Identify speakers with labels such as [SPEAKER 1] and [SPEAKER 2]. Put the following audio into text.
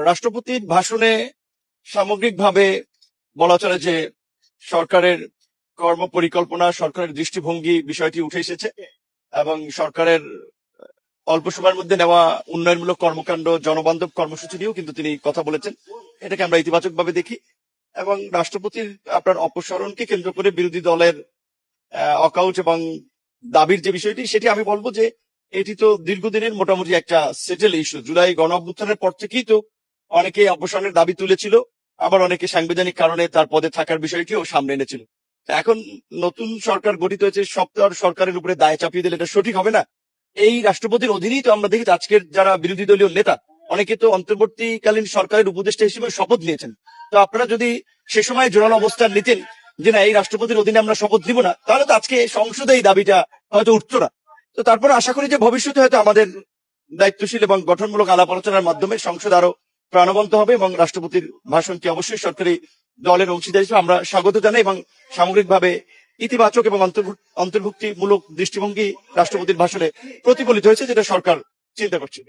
[SPEAKER 1] রাষ্ট্রপতির ভাষণে সামগ্রিকভাবে বলা চলে যে সরকারের কর্ম পরিকল্পনা, সরকারের দৃষ্টিভঙ্গি বিষয়টি উঠে এসেছে এবং সরকারের অল্প সময়ের মধ্যে নেওয়া উন্নয়নমূলক কর্মকাণ্ড, জনবান্ধব কর্মসূচি নিয়েও কিন্তু তিনি কথা বলেছেন। এটাকে আমরা ইতিবাচক ভাবে দেখি এবং রাষ্ট্রপতির আপনার অপসারণকে কেন্দ্র করে বিরোধী দলের অকাউট এবং দাবির যে বিষয়টি, সেটি আমি বলবো যে এটি তো দীর্ঘদিনের মোটামুটি একটা সেটেল ইস্যু। জুলাই গণ অভ্যুত্থানের পর থেকেই তো অনেকে অপসারণের দাবি তুলেছিল, আবার অনেকে সাংবিধানিক কারণে তার পদে থাকার বিষয়টিও সামনে এনেছিল। এখন নতুন সরকার গঠিত হয়েছে, সব তো আর সরকারের উপরে দায় চাপিয়ে দিলে এটা সঠিক হবে না। এই রাষ্ট্রপতির অধীনেই তো আমরা দেখি আজকের যারা বিরোধী দলীয় নেতা অনেকে তো অন্তর্বর্তীকালীন সরকারের উপদেষ্টা হিসেবে শপথ নিয়েছেন। তো আপনারা যদি সে সময় জোরালো অবস্থান নিতেন যে না, এই রাষ্ট্রপতির অধীনে আমরা শপথ নিব না, তাহলে তো আজকে সংসদে এই দাবিটা হয়তো উঠতো না। তো তারপরে আশা করি যে ভবিষ্যতে হয়তো আমাদের দায়িত্বশীল এবং গঠনমূলক আলাপ আলোচনার মাধ্যমে সংসদ আরো প্রাণবন্ত হবে এবং রাষ্ট্রপতির ভাষণকে অবশ্যই সরকারি দলের অংশীদার হিসেবে আমরা স্বাগত জানাই এবং সামগ্রিকভাবে ইতিবাচক এবং অন্তর্ভুক্তিমূলক দৃষ্টিভঙ্গি রাষ্ট্রপতির ভাষণে প্রতিফলিত হয়েছে, যেটা সরকার চিন্তা করছে।